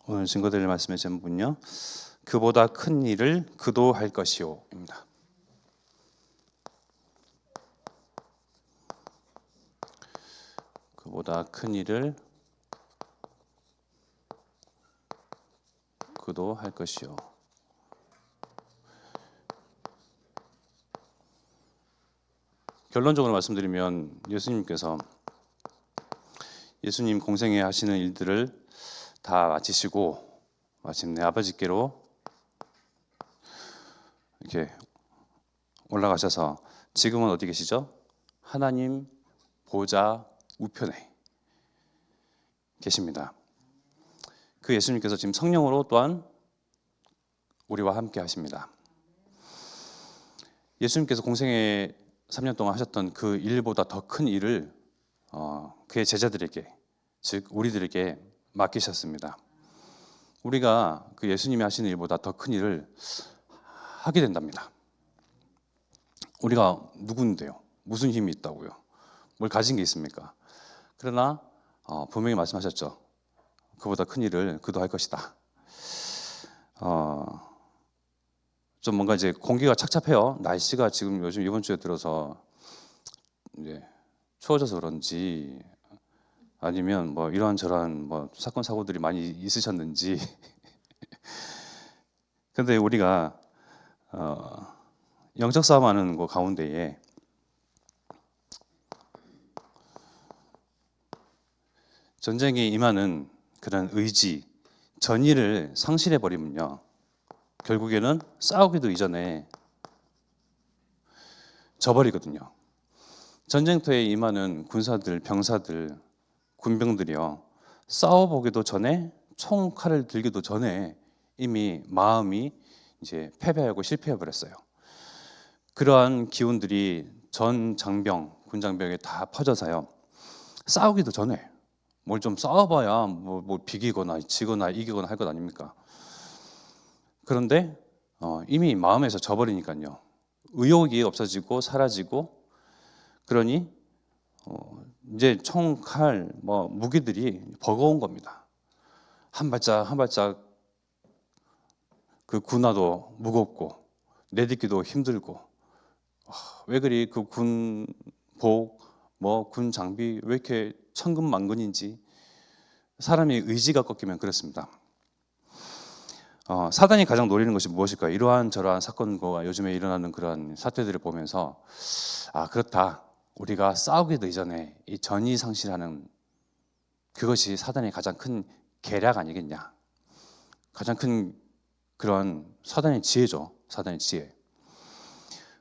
오늘 증거드릴 말씀의 제목은요, 그보다 큰 일을 그도 할 것이요 입니다. 그보다 큰 일을 그도 할 것이요. 결론적으로 말씀드리면 예수님께서 예수님 공생애 하시는 일들을 다 마치시고 마침내 아버지께로 이렇게 올라가셔서 지금은 어디 계시죠? 하나님 보좌 우편에 계십니다. 그 예수님께서 지금 성령으로 또한 우리와 함께 하십니다. 예수님께서 공생애 3년 동안 하셨던 그 일보다 더 큰 일을 그의 제자들에게, 즉 우리들에게 맡기셨습니다. 우리가 그 예수님이 하시는 일보다 더 큰 일을 하게 된답니다. 우리가 누군데요? 무슨 힘이 있다고요? 뭘 가진 게 있습니까? 그러나 분명히 말씀하셨죠. 그보다 큰 일을 그도 할 것이다. 좀 뭔가 이제 공기가 착잡해요. 날씨가 지금 요즘 이번 주에 들어서 이제 추워져서 그런지 아니면 뭐 이러한저러한 뭐 사건 사고들이 많이 있으셨는지. 근데 우리가 영적 싸움하는 그 가운데에 전쟁에 임하는 그런 의지, 전의를 상실해 버리면요, 결국에는 싸우기도 이전에 져버리거든요. 전쟁터에 임하는 군사들, 병사들, 군병들이요, 싸워보기도 전에, 총 칼을 들기도 전에 이미 마음이 이제 패배하고 실패해 버렸어요. 그러한 기운들이 전 장병, 군 장병에 다 퍼져서요, 싸우기도 전에 뭘 좀 싸워봐야 뭐 비기거나 지거나 이기거나 할 것 아닙니까? 그런데 이미 마음에서 져버리니까요, 의욕이 없어지고 사라지고, 그러니 이제 총, 칼, 뭐 무기들이 버거운 겁니다. 한 발짝 한 발짝 그 군화도 무겁고 내딛기도 힘들고, 왜 그리 그 군복, 뭐 군 장비 왜 이렇게 천근만근인지. 사람이 의지가 꺾이면 그렇습니다. 사단이 가장 노리는 것이 무엇일까요? 이러한 저러한 사건과 요즘에 일어나는 그러한 사태들을 보면서 그렇다, 우리가 싸우기도 이전에 이 전의 상실하는 그것이 사단의 가장 큰 계략 아니겠냐. 가장 큰 그런 사단의 지혜죠. 사단의 지혜.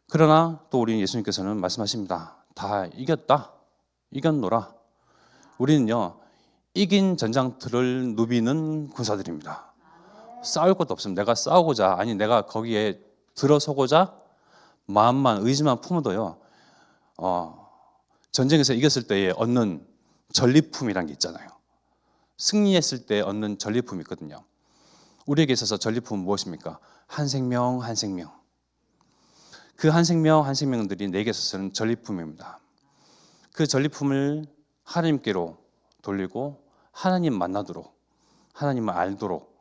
그러나 또 우리 예수님께서는 말씀하십니다. 다 이겼다, 이겼노라. 우리는요, 이긴 전장터를 누비는 군사들입니다. 싸울 것도 없습니다. 내가 싸우고자, 아니 내가 거기에 들어서고자 마음만, 의지만 품어도요, 전쟁에서 이겼을 때에 얻는 전리품이란 게 있잖아요. 승리했을 때 얻는 전리품이 있거든요. 우리에게 있어서 전리품은 무엇입니까? 한 생명 한 생명. 그 한 생명 한 생명들이 내게 있어서는 전리품입니다. 그 전리품을 하나님께로 돌리고 하나님 만나도록, 하나님을 알도록,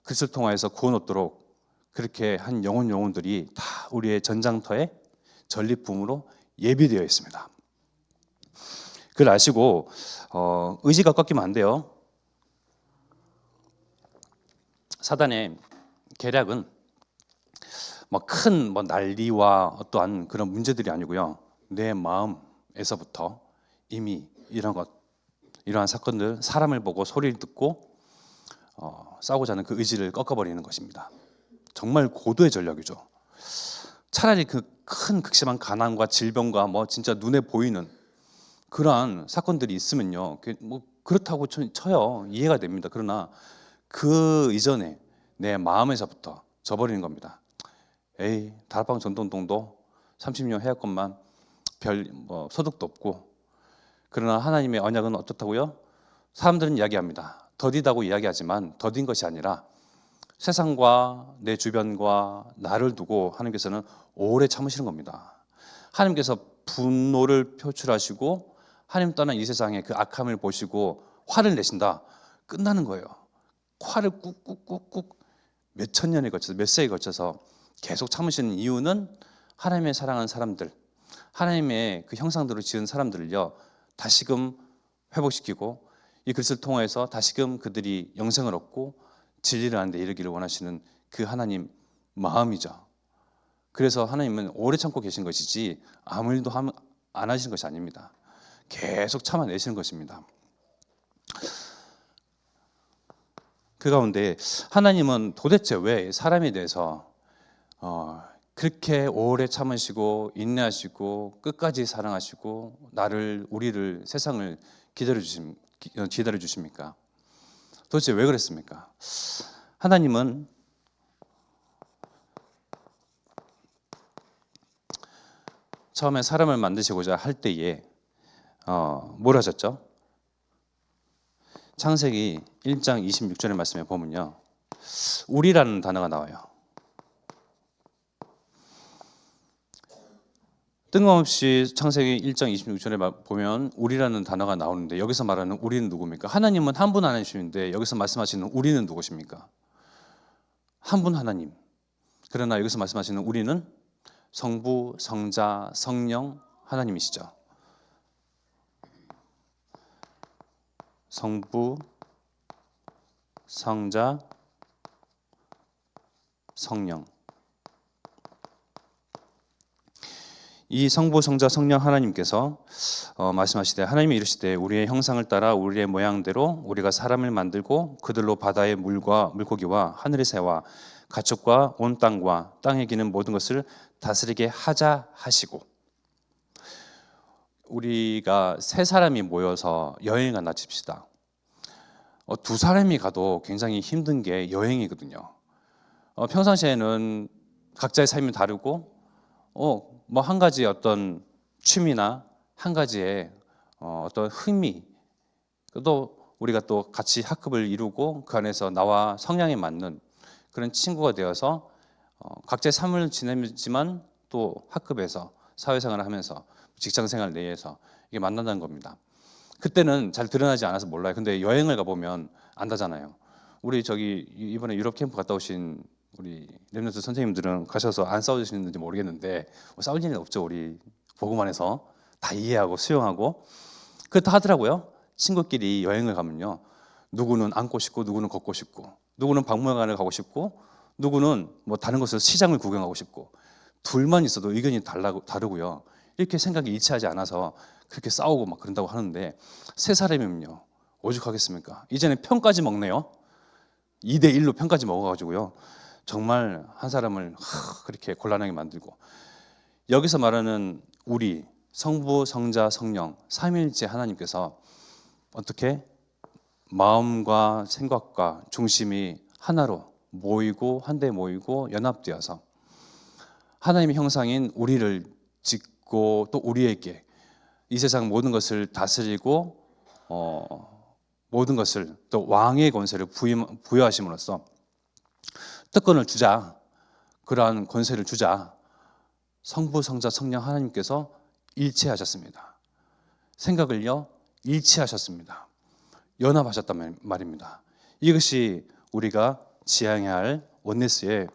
그리스도를 통하여서 구원 얻도록 그렇게 한 영혼들이 다 우리의 전장터에 전리품으로 예비되어 있습니다. 그걸 아시고 의지가 꺾이면 안 돼요. 사단의 계략은 큰 난리와 어떠한 그런 문제들이 아니고요, 내 마음에서부터 이미 이러한 사건들, 사람을 보고 소리를 듣고 싸우고자 하는 그 의지를 꺾어버리는 것입니다. 정말 고도의 전략이죠. 차라리 그 큰 극심한 가난과 질병과 진짜 눈에 보이는 그러한 사건들이 있으면요, 그렇다고 쳐요. 이해가 됩니다. 그러나 그 이전에 내 마음에서부터 져버리는 겁니다. 에이, 다락방 전동동도 30년 해왔건만 별 소득도 없고. 그러나 하나님의 언약은 어떻다고요? 사람들은 이야기합니다. 더디다고 이야기하지만 더딘 것이 아니라 세상과 내 주변과 나를 두고 하나님께서는 오래 참으시는 겁니다. 하나님께서 분노를 표출하시고 하나님 떠난 이 세상의 그 악함을 보시고 화를 내신다, 끝나는 거예요. 화를 꾹꾹꾹꾹 몇 천 년에 걸쳐서 몇 세에 걸쳐서 계속 참으시는 이유는 하나님의 사랑하는 사람들, 하나님의 그 형상대로 지은 사람들을요 다시금 회복시키고 이 글을 통해서 다시금 그들이 영생을 얻고 진리를 아는 데 이르기를 원하시는 그 하나님 마음이죠. 그래서 하나님은 오래 참고 계신 것이지 아무 일도 안 하시는 것이 아닙니다. 계속 참아내시는 것입니다. 그 가운데 하나님은 도대체 왜 사람에 대해서 그렇게 오래 참으시고 인내하시고 끝까지 사랑하시고 우리를 세상을 기다려 주십니까? 도대체 왜 그랬습니까? 하나님은 처음에 사람을 만드시고자 할 때에 뭘 하셨죠? 창세기 1장 26절의 말씀에 보면요, 우리라는 단어가 나와요. 뜬금없이 창세기 1장 26절에 보면 우리라는 단어가 나오는데 여기서 말하는 우리는 누굽니까? 하나님은 한 분 하나님이신데 여기서 말씀하시는 우리는 누구십니까? 한 분 하나님. 그러나 여기서 말씀하시는 우리는 성부, 성자, 성령 하나님이시죠. 성부, 성자, 성령. 이 성부, 성자, 성령 하나님께서 말씀하시되 하나님이 이르시되 우리의 형상을 따라 우리의 모양대로 우리가 사람을 만들고 그들로 바다의 물과 물고기와 하늘의 새와 가축과 온 땅과 땅에 기는 모든 것을 다스리게 하자 하시고, 우리가 세 사람이 모여서 여행을 간다 칩시다. 두 사람이 가도 굉장히 힘든 게 여행이거든요. 평상시에는 각자의 삶이 다르고 뭐 한 가지 어떤 취미나 한 가지의 어떤 흥미, 또 우리가 또 같이 학급을 이루고 그 안에서 나와 성향에 맞는 그런 친구가 되어서 각자의 삶을 지내지만 또 학급에서 사회생활을 하면서 직장생활 내에서 이게 만난다는 겁니다. 그때는 잘 드러나지 않아서 몰라요. 근데 여행을 가보면 안다잖아요. 우리 이번에 유럽 캠프 갔다 오신 우리 렘넌트 선생님들은 가셔서 안 싸우시는지 모르겠는데 싸울 일은 없죠. 우리 보고만 해서 다 이해하고 수용하고 그렇다 하더라고요. 친구끼리 여행을 가면요, 누구는 앉고 싶고 누구는 걷고 싶고 누구는 박물관을 가고 싶고 누구는 뭐 다른 곳에서 시장을 구경하고 싶고 둘만 있어도 의견이 다르고요. 이렇게 생각이 일치하지 않아서 그렇게 싸우고 막 그런다고 하는데 세 사람이면요 오죽하겠습니까? 이제는 편까지 먹네요. 2대1로 편까지 먹어가지고요. 정말 한 사람을 그렇게 곤란하게 만들고, 여기서 말하는 우리 성부, 성자, 성령 삼위일체 하나님께서 어떻게 마음과 생각과 중심이 하나로 모이고 한데 모이고 연합되어서 하나님의 형상인 우리를 짓고 또 우리에게 이 세상 모든 것을 다스리고 모든 것을 또 왕의 권세를 부여하심으로써 특권을 주자, 그러한 권세를 주자 성부, 성자, 성령 하나님께서 일치하셨습니다. 생각을요 일치하셨습니다. 연합하셨단 말입니다. 이것이 우리가 지향해야 할 원네스의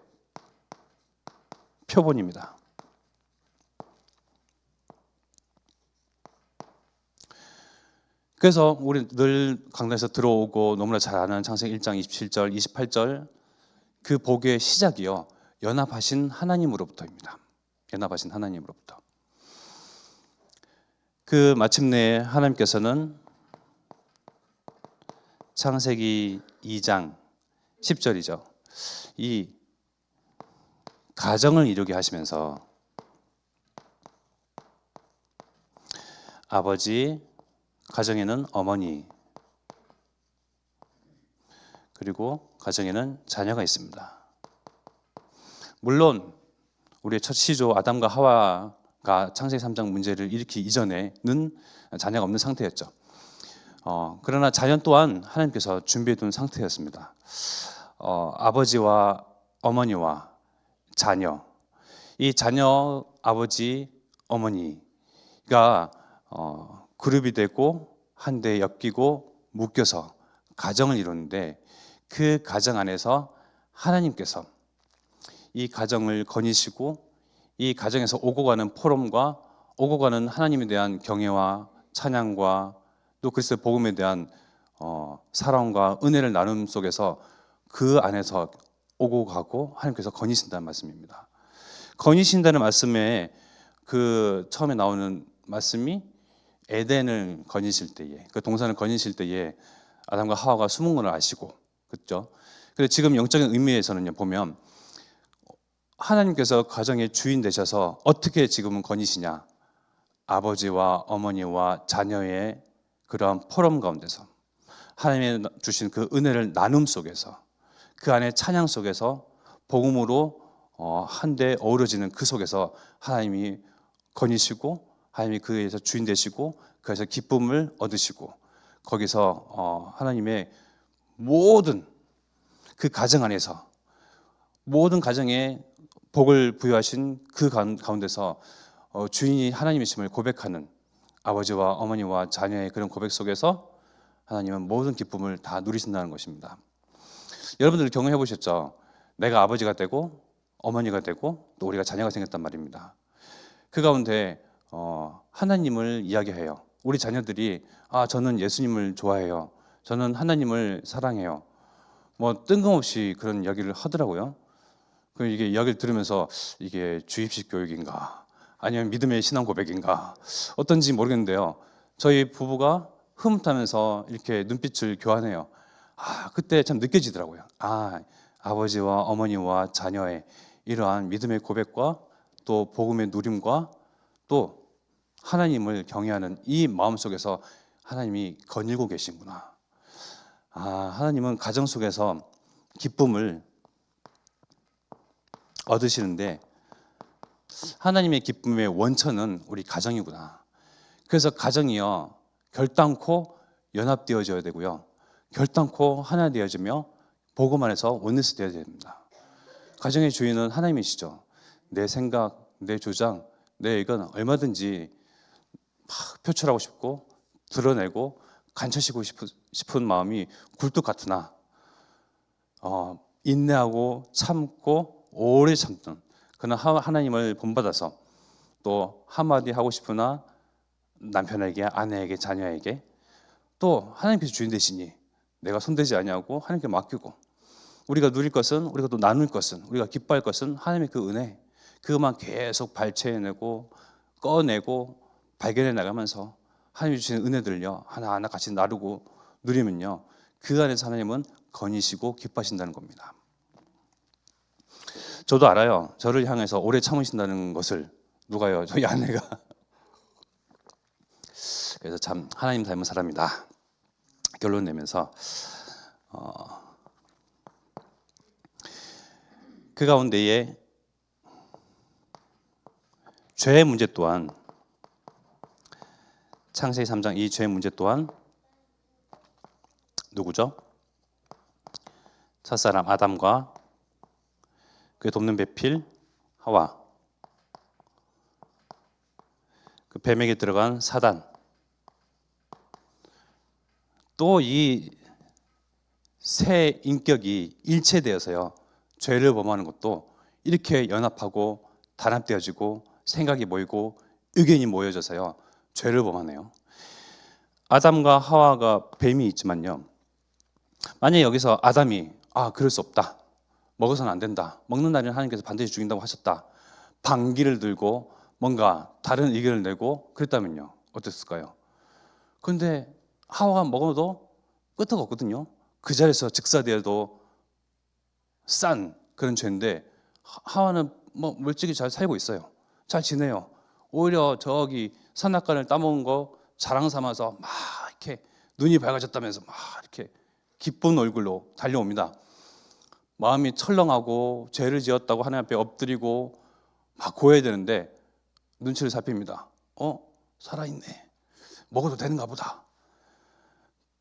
표본입니다. 그래서 우리 늘 강단에서 들어오고 너무나 잘 아는 창세기 1장 27절, 28절 그 복의 시작이요 연합하신 하나님으로부터입니다. 연합하신 하나님으로부터. 그 마침내 하나님께서는 창세기 2장 10절이죠. 이 가정을 이루게 하시면서 아버지, 가정에는 어머니, 그리고 가정에는 자녀가 있습니다. 물론 우리의 첫 시조 아담과 하와가 창세기 3장 문제를 일으키기 이전에는 자녀가 없는 상태였죠. 그러나 자녀 또한 하나님께서 준비해 둔 상태였습니다. 아버지와 어머니와 자녀, 이 자녀, 아버지, 어머니가 그룹이 되고 한데 엮이고 묶여서 가정을 이루는데 그 가정 안에서 하나님께서 이 가정을 거니시고 이 가정에서 오고 가는 포럼과 오고 가는 하나님에 대한 경외와 찬양과 또 그리스도의 복음에 대한 사랑과 은혜를 나눔 속에서 그 안에서 오고 가고 하나님께서 거니신다는 말씀입니다. 거니신다는 말씀에 그 처음에 나오는 말씀이 에덴을 거니실 때에, 그 동산을 거니실 때에 아담과 하와가 숨은 걸 아시고, 그렇죠? 근데 지금 영적인 의미에서는요, 보면 하나님께서 가정의 주인 되셔서 어떻게 지금은 거니시냐? 아버지와 어머니와 자녀의 그러한 포럼 가운데서 하나님의 주신 그 은혜를 나눔 속에서 그 안에 찬양 속에서 복음으로 한데 어우러지는 그 속에서 하나님이 거니시고 하나님이 그에서 주인 되시고 그에서 기쁨을 얻으시고 거기서 하나님의 모든 그 가정 안에서 모든 가정에 복을 부여하신 그 가운데서 주인이 하나님이심을 고백하는 아버지와 어머니와 자녀의 그런 고백 속에서 하나님은 모든 기쁨을 다 누리신다는 것입니다. 여러분들 경험해 보셨죠? 내가 아버지가 되고 어머니가 되고 또 우리가 자녀가 생겼단 말입니다. 그 가운데 하나님을 이야기해요. 우리 자녀들이 저는 예수님을 좋아해요. 저는 하나님을 사랑해요. 뭐 뜬금없이 그런 이야기를 하더라고요. 이게 이야기를 들으면서 이게 주입식 교육인가 아니면 믿음의 신앙 고백인가 어떤지 모르겠는데요. 저희 부부가 흐뭇하면서 이렇게 눈빛을 교환해요. 그때 참 느껴지더라고요. 아버지와 어머니와 자녀의 이러한 믿음의 고백과 또 복음의 누림과 또 하나님을 경외하는 이 마음 속에서 하나님이 거닐고 계시구나. 하나님은 가정 속에서 기쁨을 얻으시는데 하나님의 기쁨의 원천은 우리 가정이구나. 그래서 가정이요 결단코 연합되어져야 되고요. 결단코 하나 되어지며 복음 안에서 원리스 되어야 됩니다. 가정의 주인은 하나님이시죠. 내 생각, 내 주장, 내 의견 얼마든지 막 표출하고 싶고 드러내고 간처시고 싶은 마음이 굴뚝 같으나 인내하고 참고 오래 참던 그는 하나님을 본받아서 또 한마디 하고 싶으나 남편에게, 아내에게, 자녀에게 또 하나님께서 주인 되시니 내가 손대지 아니하고 하나님께 맡기고 우리가 누릴 것은 우리가 또 나눌 것은 우리가 기뻐할 것은 하나님의 그 은혜 그것만 계속 발췌해내고 꺼내고 발견해 나가면서 하나님이 주시는 은혜들요 하나하나 같이 나누고 누리면요 그 안에서 하나님은 거니시고 기뻐하신다는 겁니다. 저도 알아요. 저를 향해서 오래 참으신다는 것을. 누가요? 저희 아내가. 그래서 참 하나님 닮은 사람이다 결론 내면서 그 가운데에 죄의 문제 또한 창세기 3장 이 죄의 문제 또한 누구죠? 첫사람 아담과 그 돕는 배필 하와 그 뱀에게 들어간 사단 또 이 세 인격이 일체되어서요 죄를 범하는 것도 이렇게 연합하고 단합되어지고 생각이 모이고 의견이 모여져서요 죄를 범하네요. 아담과 하와가 뱀이 있지만요 만약에 여기서 아담이 그럴 수 없다 먹어서는 안 된다 먹는 날에는 하나님께서 반드시 죽인다고 하셨다 반기를 들고 뭔가 다른 의견을 내고 그랬다면요 어땠을까요? 그런데 하와가 먹어도 끄떡 없거든요. 그 자리에서 즉사되어도 싼 그런 죄인데 하와는 뭐 멀찍이 잘 살고 있어요. 잘 지내요. 오히려 저기 선악과를 따먹은 거 자랑 삼아서 막 이렇게 눈이 밝아졌다면서 막 이렇게 기쁜 얼굴로 달려옵니다. 마음이 철렁하고 죄를 지었다고 하나님 앞에 엎드리고 막 고해야 되는데 눈치를 살핍니다. 살아있네. 먹어도 되는가 보다.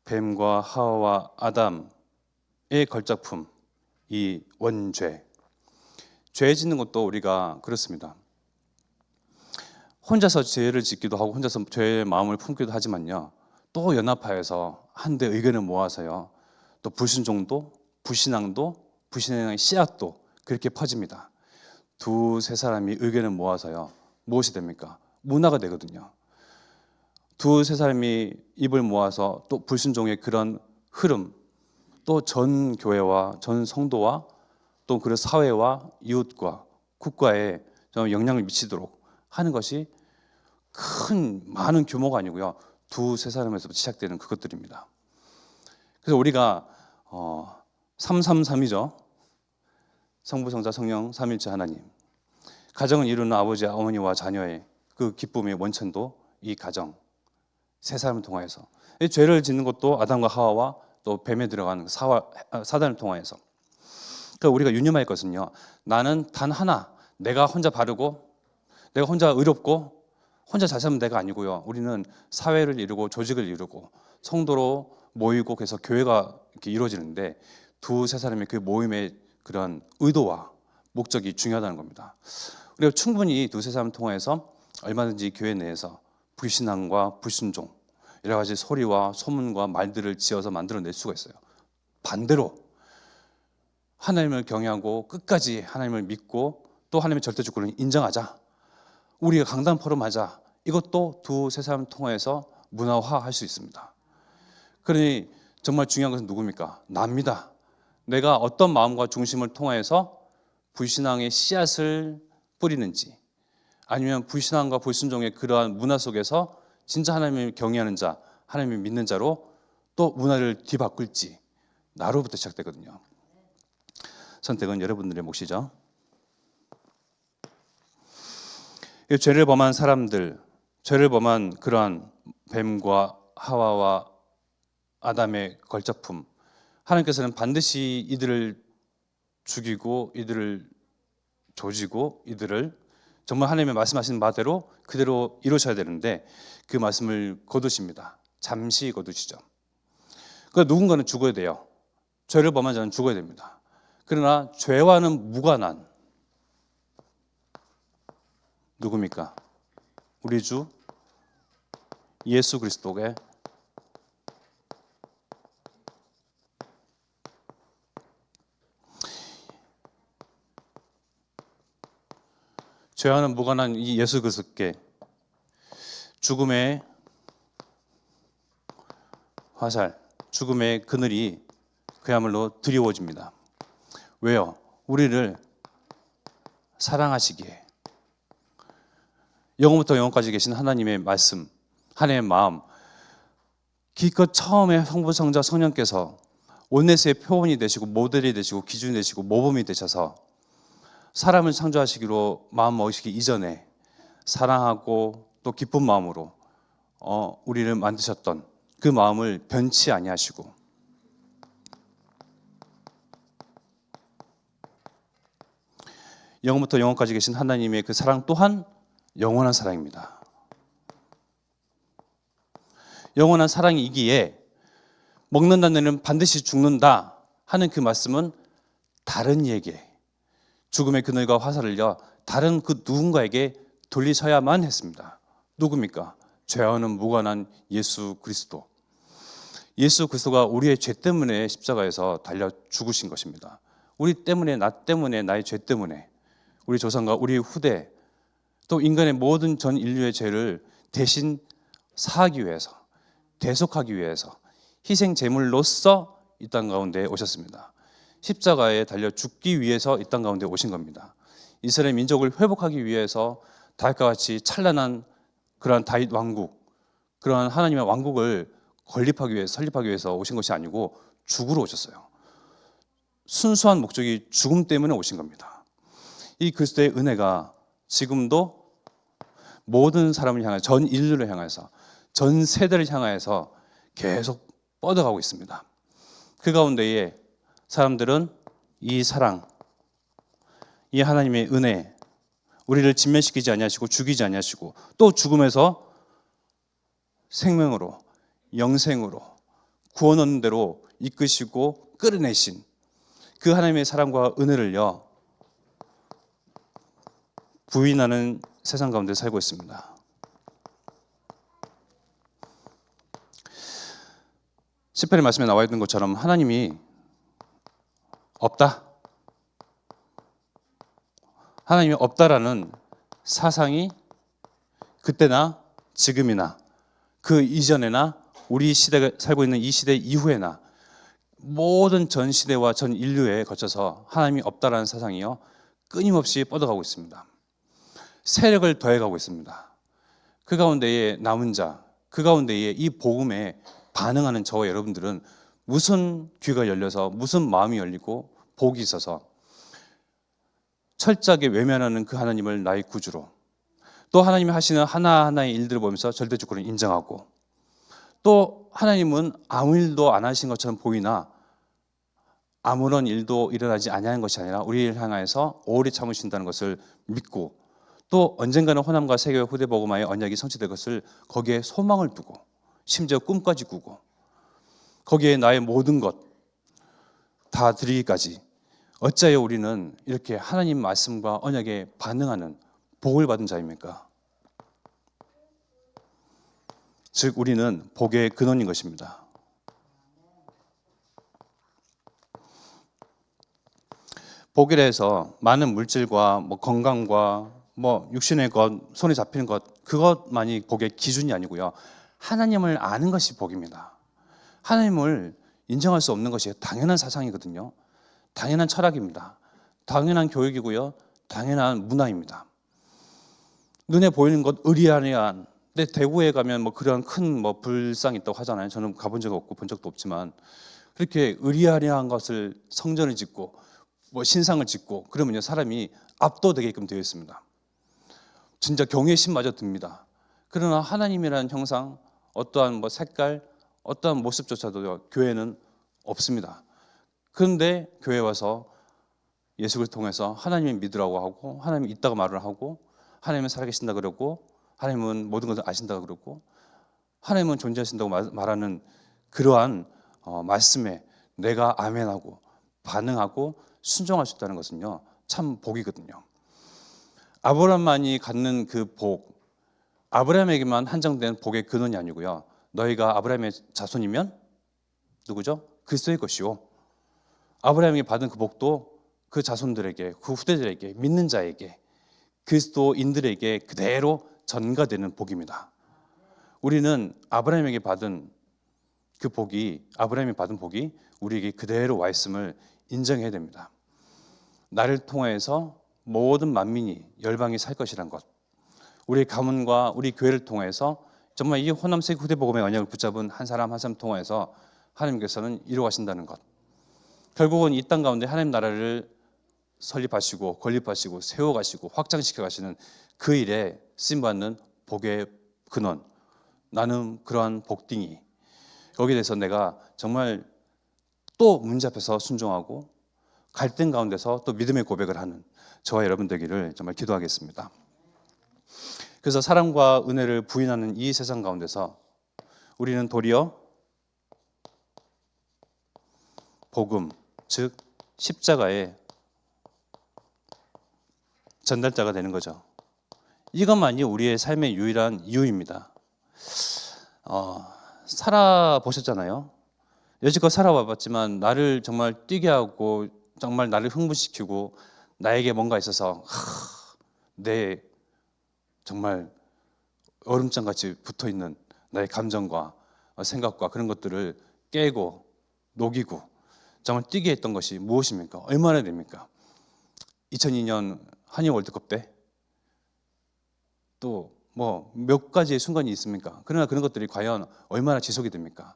뱀과 하와와 아담의 걸작품 이 원죄. 죄 짓는 것도 우리가 그렇습니다. 혼자서 죄를 짓기도 하고 혼자서 죄의 마음을 품기도 하지만요 또 연합하여서 한데 의견을 모아서요 또 불순종도 불신앙의 씨앗도 그렇게 퍼집니다. 두세 사람이 의견을 모아서요. 무엇이 됩니까? 문화가 되거든요. 두세 사람이 입을 모아서 또 불순종의 그런 흐름, 또 전 교회와 전 성도와 또 그 사회와 이웃과 국가에 영향을 미치도록 하는 것이 많은 규모가 아니고요. 두세 사람에서부터 시작되는 그것들입니다. 그래서 우리가 333이죠. 성부, 성자, 성령, 삼일체 하나님. 가정을 이루는 아버지, 어머니와 자녀의 그 기쁨의 원천도 이 가정, 세 사람을 통하여서. 죄를 짓는 것도 아담과 하와와 또 뱀에 들어가는 사단을 통하여서. 그러니까 우리가 유념할 것은요. 나는 단 하나, 내가 혼자 바르고 내가 혼자 의롭고 혼자 잘 사는 데가 아니고요. 우리는 사회를 이루고 조직을 이루고 성도로 모이고 그래서 교회가 이렇게 이루어지는데 두세 사람의 그 모임의 그런 의도와 목적이 중요하다는 겁니다. 우리가 충분히 두세 사람 통해서 얼마든지 교회 내에서 불신앙과 불순종 여러 가지 소리와 소문과 말들을 지어서 만들어낼 수가 있어요. 반대로 하나님을 경외하고 끝까지 하나님을 믿고 또 하나님의 절대 주권을 인정하자. 우리가 강단포럼하자. 이것도 두세 사람 통해서 문화화할 수 있습니다. 그러니 정말 중요한 것은 누굽니까? 납니다. 내가 어떤 마음과 중심을 통해서 불신앙의 씨앗을 뿌리는지 아니면 불신앙과 불순종의 그러한 문화 속에서 진짜 하나님을 경외하는 자, 하나님을 믿는 자로 또 문화를 뒤바꿀지 나로부터 시작되거든요. 선택은 여러분들의 몫이죠. 죄를 범한 사람들, 죄를 범한 그러한 뱀과 하와와 아담의 걸작품, 하나님께서는 반드시 이들을 죽이고 이들을 조지고 이들을 정말 하나님의 말씀하신 바대로 그대로 이루셔야 되는데 그 말씀을 거두십니다. 잠시 거두시죠. 그러니까 누군가는 죽어야 돼요. 죄를 범한 자는 죽어야 됩니다. 그러나 죄와는 무관한 누굽니까? 우리 주 예수 그리스도의 죄와는 무관한 이 예수 그리스도께 죽음의 화살, 죽음의 그늘이 그야말로 드리워집니다. 왜요? 우리를 사랑하시기에 영원부터 영원까지 계신 하나님의 말씀, 하나님의 마음, 기껏 처음에 성부, 성자, 성령께서 온내스의 표본이 되시고 모델이 되시고 기준이 되시고 모범이 되셔서 사람을 창조하시기로 마음 먹으시기 이전에 사랑하고 또 기쁜 마음으로 우리를 만드셨던 그 마음을 변치 아니하시고 영원부터 영원까지 계신 하나님의 그 사랑 또한 영원한 사랑입니다. 영원한 사랑이기에 먹는다는 애는 반드시 죽는다 하는 그 말씀은 다른 이에게 죽음의 그늘과 화살을요 다른 그 누군가에게 돌리셔야만 했습니다. 누굽니까? 죄와는 무관한 예수 그리스도. 예수 그리스도가 우리의 죄 때문에 십자가에서 달려 죽으신 것입니다. 우리 때문에, 나 때문에, 나의 죄 때문에 우리 조상과 우리 후대 또 인간의 모든 전 인류의 죄를 대신 사하기 위해서 대속하기 위해서 희생 제물로서 이 땅 가운데 오셨습니다. 십자가에 달려 죽기 위해서 이 땅 가운데 오신 겁니다. 이스라엘 민족을 회복하기 위해서 다윗과 같이 찬란한 그러한 다윗 왕국, 그러한 하나님의 왕국을 건립하기 위해서 설립하기 위해서 오신 것이 아니고 죽으러 오셨어요. 순수한 목적이 죽음 때문에 오신 겁니다. 이 그리스도의 은혜가 지금도 모든 사람을 향해 전 인류를 향해서 전 세대를 향해서 계속 뻗어가고 있습니다. 그 가운데에 사람들은 이 사랑, 이 하나님의 은혜, 우리를 진멸시키지 아니하시고 죽이지 아니하시고 또 죽음에서 생명으로 영생으로 구원 얻는 대로 이끄시고 끌어내신 그 하나님의 사랑과 은혜를요 부인하는 세상 가운데 살고 있습니다. 시편의 말씀에 나와 있는 것처럼 하나님이 없다. 하나님이 없다라는 사상이 그때나 지금이나 그 이전에나 우리 시대가 살고 있는 이 시대 이후에나 모든 전 시대와 전 인류에 거쳐서 하나님이 없다라는 사상이요 끊임없이 뻗어가고 있습니다. 세력을 더해가고 있습니다. 그 가운데에 남은 자, 그 가운데에 이 복음에 반응하는 저와 여러분들은 무슨 귀가 열려서 무슨 마음이 열리고 복이 있어서 철저하게 외면하는 그 하나님을 나의 구주로, 또 하나님이 하시는 하나하나의 일들을 보면서 절대 주권을 인정하고, 또 하나님은 아무 일도 안 하신 것처럼 보이나 아무런 일도 일어나지 아니하는 것이 아니라 우리를 향하여서 오래 참으신다는 것을 믿고, 또 언젠가는 호남과 세계와 후대 복음화의 언약이 성취될 것을 거기에 소망을 두고, 심지어 꿈까지 꾸고, 거기에 나의 모든 것 다 드리기까지, 어찌하여 우리는 이렇게 하나님 말씀과 언약에 반응하는 복을 받은 자입니까? 즉 우리는 복의 근원인 것입니다. 복이라 해서 많은 물질과 건강과 육신의 것, 손에 잡히는 것, 그것만이 복의 기준이 아니고요. 하나님을 아는 것이 복입니다. 하나님을 인정할 수 없는 것이 당연한 사상이거든요. 당연한 철학입니다. 당연한 교육이고요. 당연한 문화입니다. 눈에 보이는 것 의리아리한, 근데 대구에 가면 그런 큰 불상이 있다고 하잖아요. 저는 가본 적 없고 본 적도 없지만 그렇게 의리아리한 것을 성전을 짓고 신상을 짓고 그러면요 사람이 압도되게끔 되어 있습니다. 진짜 경외심마저 듭니다. 그러나 하나님이라는 형상, 어떠한 색깔, 어떠한 모습조차도 교회는 없습니다. 그런데 교회 와서 예수 그리스도 통해서 하나님을 믿으라고 하고, 하나님이 있다고 말을 하고, 하나님은 살아계신다 그러고, 하나님은 모든 것을 아신다 그러고, 하나님은 존재하신다고 말하는 그러한 말씀에 내가 아멘하고 반응하고 순종할 수 있다는 것은요 참 복이거든요. 아브라함만이 갖는 그 복, 아브라함에게만 한정된 복의 근원이 아니고요, 너희가 아브라함의 자손이면 누구죠? 그리스도의 것이요, 아브라함이 받은 그 복도 그 자손들에게, 그 후대들에게, 믿는 자에게, 그리스도인들에게 그대로 전가되는 복입니다. 우리는 아브라함에게 받은 그 복이, 아브라함이 받은 복이 우리에게 그대로 와 있음을 인정해야 됩니다. 나를 통해서 모든 만민이 열방이 살 것이란 것, 우리 가문과 우리 교회를 통해서 정말 이 호남세계 후대복음의 언약을 붙잡은 한 사람 한 사람 통해서 하나님께서는 이루어가신다는 것, 결국은 이 땅 가운데 하나님 나라를 설립하시고 건립하시고 세워가시고 확장시켜 가시는 그 일에 쓰임받는 복의 근원, 나는 그러한 복딩이, 여기에 대해서 내가 정말 또 문제 앞에서 순종하고 갈등 가운데서 또 믿음의 고백을 하는 저와 여러분 되기를 정말 기도하겠습니다. 그래서 사랑과 은혜를 부인하는 이 세상 가운데서 우리는 도리어 복음, 즉 십자가의 전달자가 되는 거죠. 이것만이 우리의 삶의 유일한 이유입니다. 살아보셨잖아요. 여지껏 살아와봤지만 나를 정말 뛰게 하고 정말 나를 흥분시키고 나에게 뭔가 있어서 내 정말 얼음장같이 붙어있는 나의 감정과 생각과 그런 것들을 깨고 녹이고 정말 뛰게 했던 것이 무엇입니까? 얼마나 됩니까? 2002년 한일 월드컵 때 또 몇 가지의 순간이 있습니까? 그러나 그런 것들이 과연 얼마나 지속이 됩니까?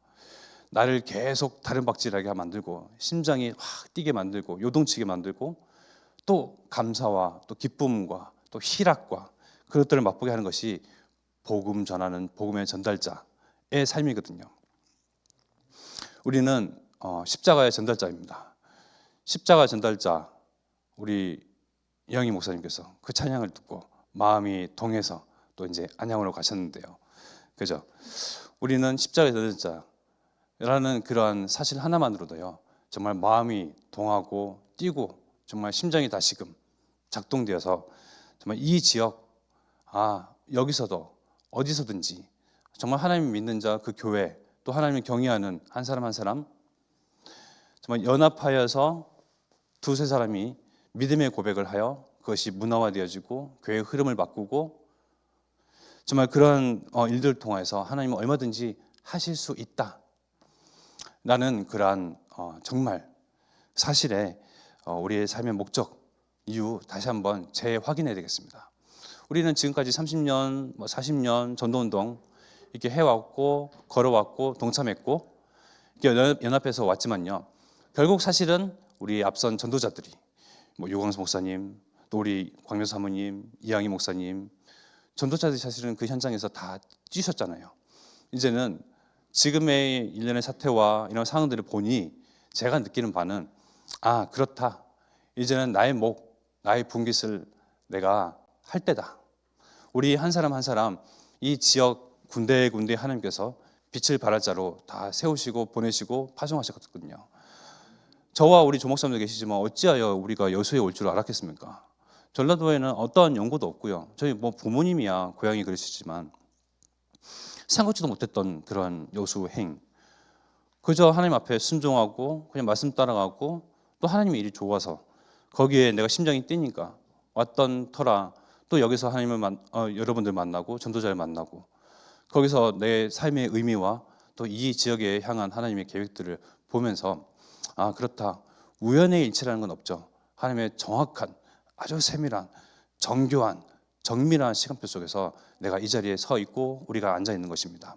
나를 계속 다른 박질하게 만들고 심장이 확 뛰게 만들고 요동치게 만들고 또 감사와 또 기쁨과 또 희락과 그것들을 맛보게 하는 것이 복음 전하는 복음의 전달자의 삶이거든요. 우리는 십자가의 전달자입니다. 십자가 전달자, 우리 이영희 목사님께서 그 찬양을 듣고 마음이 동해서 또 이제 안양으로 가셨는데요. 그죠? 우리는 십자가의 전달자라는 그러한 사실 하나만으로도요 정말 마음이 동하고 뛰고 정말 심장이 다시금 작동되어서 정말 이 지역, 여기서도 어디서든지 정말 하나님 믿는 자, 그 교회, 또 하나님을 경외하는 한 사람 한 사람 정말 연합하여서 두세 사람이 믿음의 고백을 하여 그것이 문화화되어지고 교회의 흐름을 바꾸고 정말 그런 일들을 통해서 하나님은 얼마든지 하실 수 있다. 나는 그러한 정말 사실에 우리의 삶의 목적, 이유 다시 한번 재확인해야 되겠습니다. 우리는 지금까지 30년, 40년 전도운동 이렇게 해왔고 걸어왔고 동참했고 이렇게 연합해서 왔지만요. 결국 사실은 우리 앞선 전도자들이 유광수 목사님, 또 우리 광명 사모님, 이양희 목사님, 전도자들이 사실은 그 현장에서 다 뛰셨잖아요. 이제는 지금의 일련의 사태와 이런 상황들을 보니 제가 느끼는 바는 그렇다. 이제는 나의 목, 나의 분깃을 내가 할 때다. 우리 한 사람 한 사람 이 지역 군데군데 하나님께서 빛을 발할 자로 다 세우시고 보내시고 파송하셨거든요. 저와 우리 조목사님도 계시지만 어찌하여 우리가 여수에 올 줄 알았겠습니까? 전라도에는 어떠한 연고도 없고요. 저희 부모님이야 고향이 그러시지만 생각지도 못했던 그런 여수행. 그저 하나님 앞에 순종하고 그냥 말씀 따라가고 또 하나님의 일이 좋아서 거기에 내가 심장이 뛰니까 왔던 터라 또 여기서 하나님을 여러분들 만나고 전도자를 만나고 거기서 내 삶의 의미와 또 이 지역에 향한 하나님의 계획들을 보면서 그렇다. 우연의 일치라는 건 없죠. 하나님의 정확한 아주 세밀한 정교한 정밀한 시간표 속에서 내가 이 자리에 서 있고 우리가 앉아 있는 것입니다.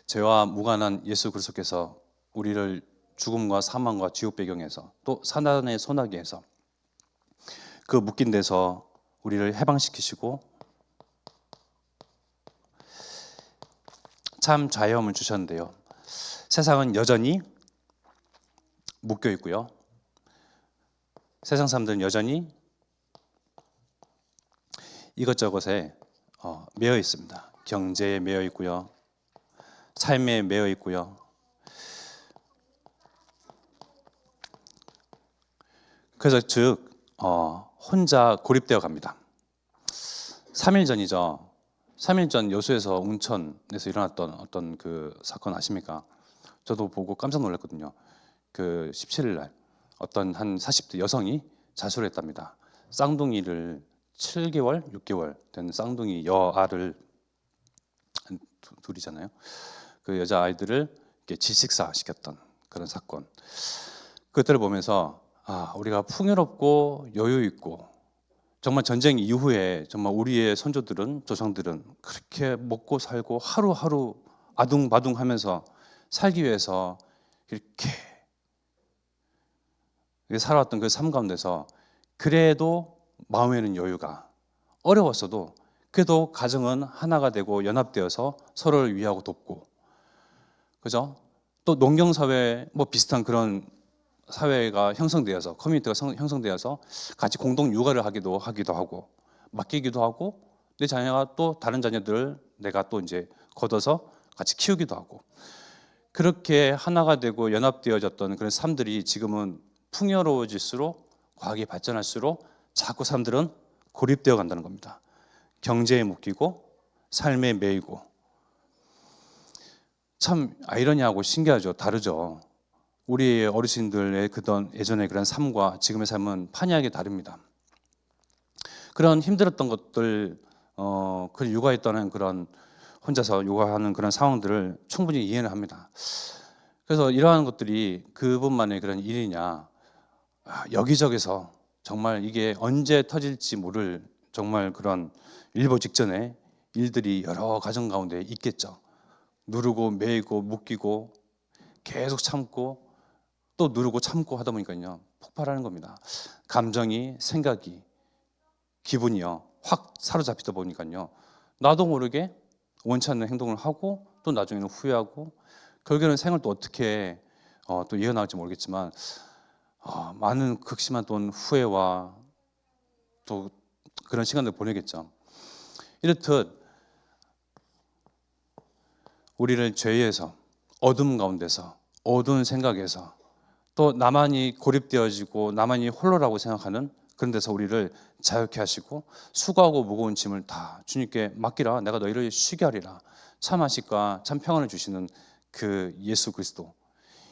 죄와 무관한 예수 그리스도께서 우리를 죽음과 사망과 지옥 배경에서 또 사단의 소나기에서 그 묶인 데서 우리를 해방시키시고 참 자유함을 주셨는데요. 세상은 여전히 묶여 있고요. 세상 사람들은 여전히 이것저것에 매여 있습니다. 경제에 매여 있고요. 삶에 매여 있고요. 그래서 즉 혼자 고립되어 갑니다. 3일 전이죠. 3일 전 여수에서 웅천에서 일어났던 어떤 그 사건 아십니까? 저도 보고 깜짝 놀랐거든요. 그 17일 날 어떤 한 40대 여성이 자수를 했답니다. 쌍둥이를 7개월, 6개월 된 쌍둥이 여아를 둘이잖아요. 그 여자 아이들을 이렇게 질식사 시켰던 그런 사건. 그것들을 보면서 우리가 풍요롭고 여유 있고 정말 전쟁 이후에 정말 우리의 선조들은 조상들은 그렇게 먹고 살고 하루하루 아둥바둥하면서 살기 위해서 이렇게 살아왔던 그 삶 가운데서 그래도 마음에는 여유가 어려웠어도 그래도 가정은 하나가 되고 연합되어서 서로를 위하고 돕고 그죠? 또 농경사회 비슷한 그런 사회가 형성되어서 커뮤니티가 형성되어서 같이 공동 육아를 하기도 하고 맡기기도 하고 내 자녀가 또 다른 자녀들을 내가 또 이제 걷어서 같이 키우기도 하고 그렇게 하나가 되고 연합되어졌던 그런 삶들이 지금은 풍요로워질수록 과학이 발전할수록 자꾸 사람들은 고립되어 간다는 겁니다. 경제에 묶이고 삶에 매이고 참 아이러니하고 신기하죠. 다르죠. 우리 어르신들의 그던 예전의 그런 삶과 지금의 삶은 판이하게 다릅니다. 그런 힘들었던 것들, 그 육아했다는 그런 혼자서 육아하는 그런 상황들을 충분히 이해를 합니다. 그래서 이러한 것들이 그분만의 그런 일이냐, 여기저기서 정말 이게 언제 터질지 모를 정말 그런 일보 직전에 일들이 여러 가정 가운데 있겠죠. 누르고 매이고 묶이고 계속 참고 또 누르고 참고 하다 보니까요 폭발하는 겁니다. 감정이 생각이 기분이요 확 사로잡히다 보니까요 나도 모르게 원치 않는 행동을 하고 또 나중에는 후회하고 결국에는 생을 또 어떻게 또 이어나갈지 모르겠지만 많은 극심한 또 후회와 또 그런 시간을 보내겠죠. 이렇듯 우리를 죄에서 어둠 가운데서 어두운 생각에서 또 나만이 고립되어지고 나만이 홀로라고 생각하는 그런 데서 우리를 자유케 하시고 수고하고 무거운 짐을 다 주님께 맡기라. 내가 너희를 쉬게 하리라. 참 하실까 참 평안을 주시는 그 예수 그리스도,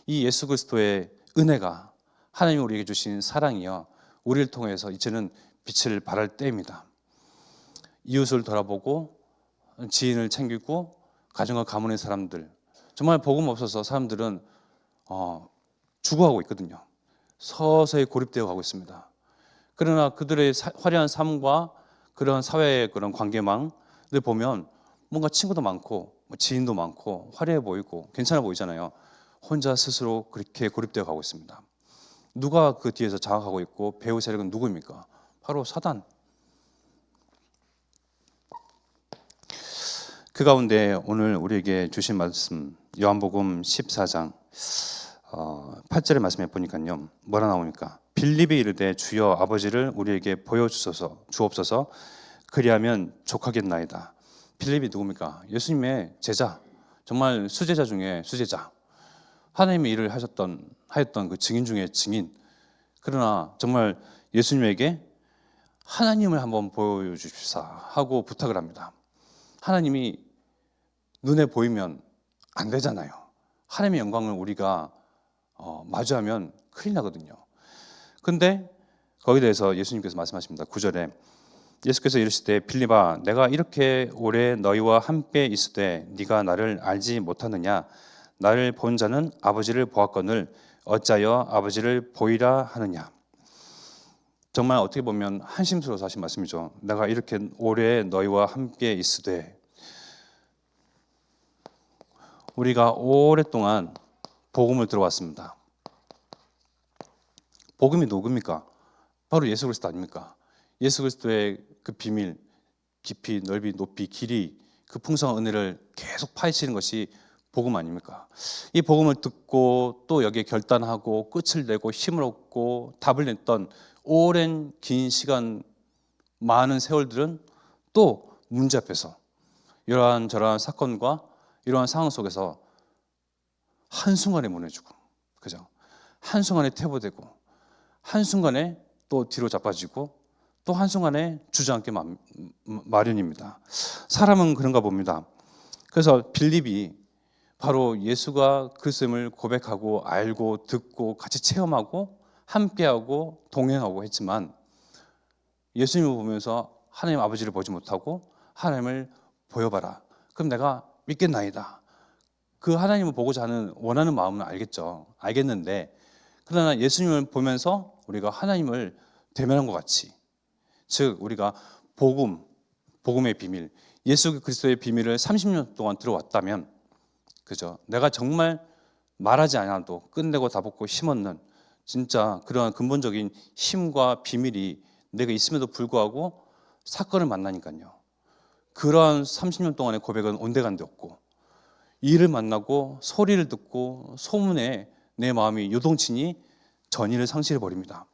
이 예수 그리스도의 은혜가, 하나님이 우리에게 주신 사랑이여 우리를 통해서 이제는 빛을 발할 때입니다. 이웃을 돌아보고 지인을 챙기고 가정과 가문의 사람들, 정말 복음 없어서 사람들은 죽어가고 있거든요. 서서히 고립되어 가고 있습니다. 그러나 그들의 화려한 삶과 그런 사회의 그런 관계망을 보면 뭔가 친구도 많고 지인도 많고 화려해 보이고 괜찮아 보이잖아요. 혼자 스스로 그렇게 고립되어 가고 있습니다. 누가 그 뒤에서 장악하고 있고 배후 세력은 누구입니까? 바로 사단. 그 가운데 오늘 우리에게 주신 말씀 요한복음 14장 8절의 말씀에 보니까요, 뭐라 나오니까 빌립이 이르되 주여 아버지를 우리에게 주옵소서 그리하면 족하겠나이다. 빌립이 누굽니까? 예수님의 제자, 정말 수제자 중에 수제자, 하나님의 일을 하였던 그 증인 중에 증인. 그러나 정말 예수님에게 하나님을 한번 보여주십사 하고 부탁을 합니다. 하나님이 눈에 보이면 안 되잖아요. 하나님의 영광을 우리가 마주하면 큰일 나거든요. 근데 거기에 대해서 예수님께서 말씀하십니다. 9절에 예수께서 이르시되 빌립아 내가 이렇게 오래 너희와 함께 있으되 네가 나를 알지 못하느냐? 나를 본 자는 아버지를 보았거늘 어찌하여 아버지를 보이라 하느냐? 정말 어떻게 보면 한심스러워서 하신 말씀이죠. 내가 이렇게 오래 너희와 함께 있으되, 우리가 오랫동안 복음을 들어왔습니다. 복음이 누굽니까? 바로 예수 그리스도 아닙니까? 예수 그리스도의 그 비밀, 깊이, 넓이, 높이, 길이, 그 풍성한 은혜를 계속 파헤치는 것이 복음 아닙니까? 이 복음을 듣고 또 여기에 결단하고 끝을 내고 힘을 얻고 답을 냈던 오랜 긴 시간, 많은 세월들은 또 문제 앞에서 이러한 저러한 사건과 이러한 상황 속에서 한순간에 무너지고, 그죠? 한순간에 퇴보되고, 한순간에 또 뒤로 자빠지고, 또 한순간에 주저앉게 마련입니다. 사람은 그런가 봅니다. 그래서 빌립이 바로 예수가 그리스도임을 고백하고 알고 듣고 같이 체험하고 함께하고 동행하고 했지만, 예수님을 보면서 하나님 아버지를 보지 못하고 하나님을 보여봐라. 그럼 내가 믿겠나이다. 그 하나님을 보고자 하는 원하는 마음은 알겠는데, 그러나 예수님을 보면서 우리가 하나님을 대면한 것 같이, 즉 우리가 복음의 비밀, 예수 그리스도의 비밀을 30년 동안 들어왔다면, 그죠? 내가 정말 말하지 않아도 끝내고 다 벗고 힘없는 진짜 그러한 근본적인 힘과 비밀이 내가 있음에도 불구하고 사건을 만나니까요, 그러한 30년 동안의 고백은 온데간데 없고, 일을 만나고 소리를 듣고 소문에 내 마음이 요동치니 전의를 상실해버립니다.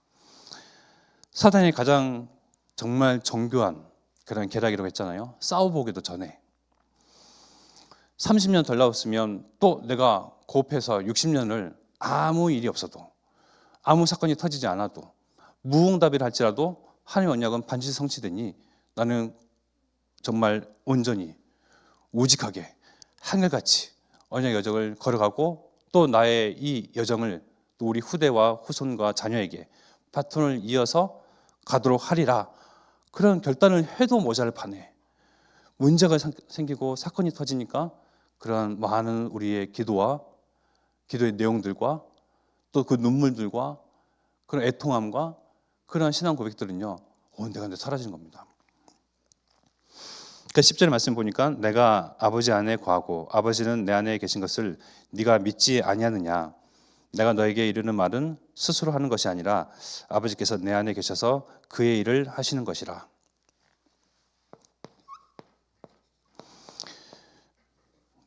사단이 가장 정말 정교한 그런 계략이라고 했잖아요. 싸워보기도 전에 30년 덜 나왔으면 또 내가 고업해서 60년을 아무 일이 없어도, 아무 사건이 터지지 않아도, 무응답이라 할지라도 하나님의 언약은 반드시 성취되니 나는 정말 온전히 우직하게 한결같이 언약 여정을 걸어가고, 또 나의 이 여정을 또 우리 후대와 후손과 자녀에게 바톤을 이어서 가도록 하리라. 그런 결단을 해도 모자랄 판에 문제가 생기고 사건이 터지니까 그런 많은 우리의 기도의 내용들과 또 그 눈물들과 그런 애통함과 그런 신앙 고백들은요, 온데간데 사라지는 겁니다. 그러니까 10절의 말씀 보니까 내가 아버지 안에 거하고 아버지는 내 안에 계신 것을 네가 믿지 아니하느냐? 내가 너에게 이르는 말은 스스로 하는 것이 아니라 아버지께서 내 안에 계셔서 그의 일을 하시는 것이라.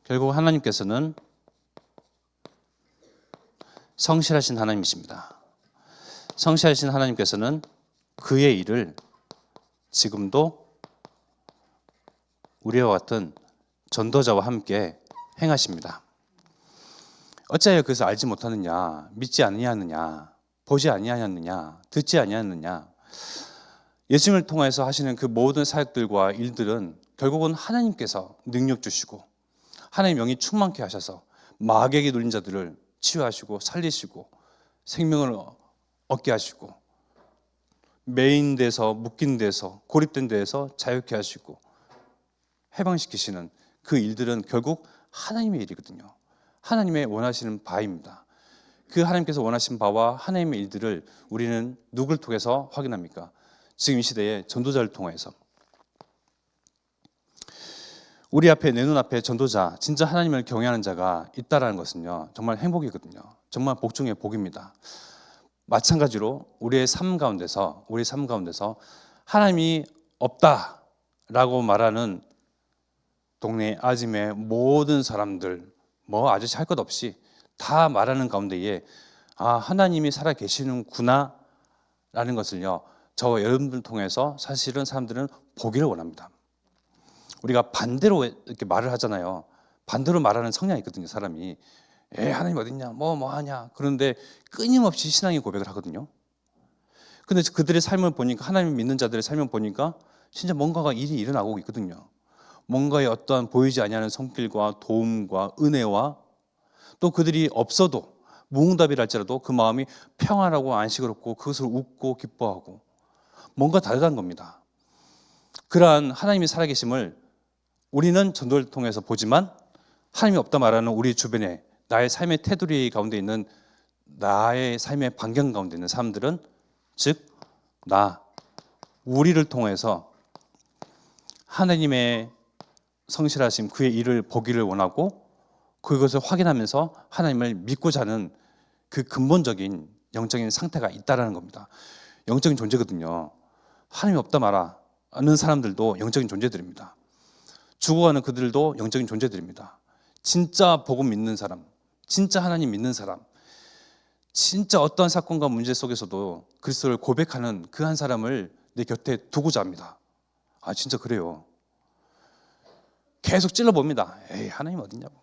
결국 하나님께서는 성실하신 하나님이십니다. 성실하신 하나님께서는 그의 일을 지금도 우리와 같은 전도자와 함께 행하십니다. 어찌하여 그것을 알지 못하느냐, 믿지 아니하느냐, 보지 아니하였느냐, 듣지 아니하였느냐. 예수님을 통해서 하시는 그 모든 사역들과 일들은 결국은 하나님께서 능력 주시고 하나님의 영이 충만케 하셔서 마귀에게 눌린 자들을 치유하시고 살리시고 생명을 얻게 하시고 매인 데서 묶인 데서 고립된 데에서 자유케 하시고 해방시키시는 그 일들은 결국 하나님의 일이거든요. 하나님의 원하시는 바입니다. 그 하나님께서 원하신 바와 하나님의 일들을 우리는 누구를 통해서 확인합니까? 지금 이 시대에 전도자를 통해서. 우리 앞에 내 눈앞에 전도자, 진짜 하나님을 경외하는 자가 있다라는 것은요, 정말 행복이거든요. 정말 복 중에 복입니다. 마찬가지로 우리의 삶 가운데서 하나님이 없다라고 말하는 동네 아짐의 모든 사람들, 뭐 아저씨 할 것 없이 다 말하는 가운데에 하나님이 살아 계시는구나 라는 것을요, 저와 여러분들 통해서 사실은 사람들은 보기를 원합니다. 우리가 반대로 이렇게 말을 하잖아요. 반대로 말하는 성향이 있거든요, 사람이. 하나님 어딨냐, 뭐 하냐. 그런데 끊임없이 신앙의 고백을 하거든요. 근데 그들의 삶을 보니까, 하나님 믿는 자들의 삶을 보니까 진짜 뭔가가 일이 일어나고 있거든요. 뭔가의 어떠한 보이지 아니하는 손길과 도움과 은혜와, 또 그들이 없어도 무응답이라 할지라도 그 마음이 평안하고 안식스럽고 그것을 웃고 기뻐하고 뭔가 다르다는 겁니다. 그러한 하나님이 살아계심을 우리는 전도를 통해서 보지만, 하나님이 없다 말하는 우리 주변에 나의 삶의 테두리 가운데 있는, 나의 삶의 반경 가운데 있는 사람들은, 즉 우리를 통해서 하나님의 성실하심, 그의 일을 보기를 원하고 그것을 확인하면서 하나님을 믿고자 하는 그 근본적인 영적인 상태가 있다라는 겁니다. 영적인 존재거든요. 하나님이 없다 말하는 사람들도 영적인 존재들입니다. 죽어가는 그들도 영적인 존재들입니다. 진짜 복음 믿는 사람, 진짜 하나님 믿는 사람, 진짜 어떠한 사건과 문제 속에서도 그리스도를 고백하는 그 한 사람을 내 곁에 두고자 합니다. 진짜 그래요. 계속 찔러봅니다. 하나님 어딨냐고.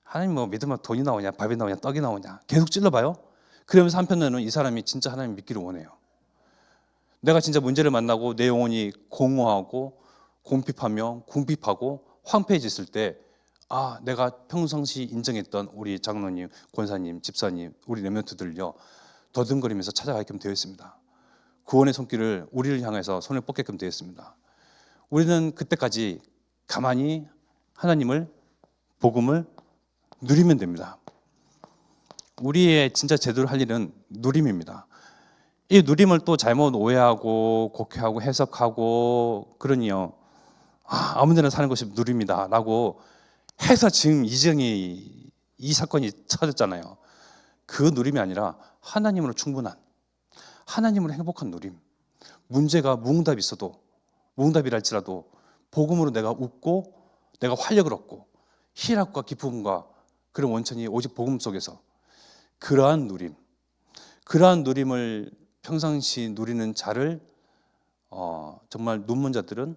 하나님 뭐 믿으면 돈이 나오냐, 밥이 나오냐, 떡이 나오냐. 계속 찔러봐요. 그러면서 한편으로는 이 사람이 진짜 하나님 믿기를 원해요. 내가 진짜 문제를 만나고 내 영혼이 공허하고 궁핍하며 궁핍하고 황폐해졌을 때, 내가 평상시 인정했던 우리 장로님, 권사님, 집사님, 우리 레멘트들요, 더듬거리면서 찾아가게끔 되어 있습니다. 구원의 손길을 우리를 향해서 손을 뻗게끔 되어 있습니다. 우리는 그때까지 가만히 하나님을, 복음을 누리면 됩니다. 우리의 진짜 제대로 할 일은 누림입니다. 이 누림을 또 잘못 오해하고 곡해하고 해석하고 그러니요, 아무 데나 사는 것이 누림이다 라고 해서 지금 이 사건이 터졌잖아요. 그 누림이 아니라 하나님으로 충분한, 하나님으로 행복한 누림. 문제가 무응답이 있어도, 무응답이랄지라도 복음으로 내가 웃고 내가 활력을 얻고 희락과 기쁨과 그런 원천이 오직 복음 속에서, 그러한 누림을 평상시 누리는 자를 정말 눈먼 자들은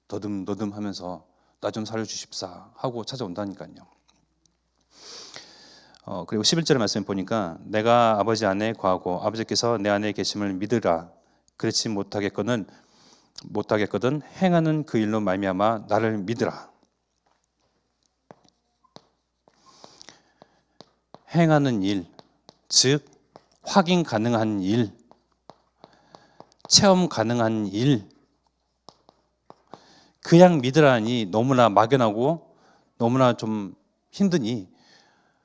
더듬더듬 하면서 나 좀 살려주십사 하고 찾아온다니까요. 그리고 11절의 말씀을 보니까, 내가 아버지 안에 거하고 아버지께서 내 안에 계심을 믿으라. 그렇지 못하겠거든 행하는 그 일로 말미암아 나를 믿으라. 행하는 일, 즉 확인 가능한 일, 체험 가능한 일, 그냥 믿으라니 너무나 막연하고 너무나 좀 힘드니,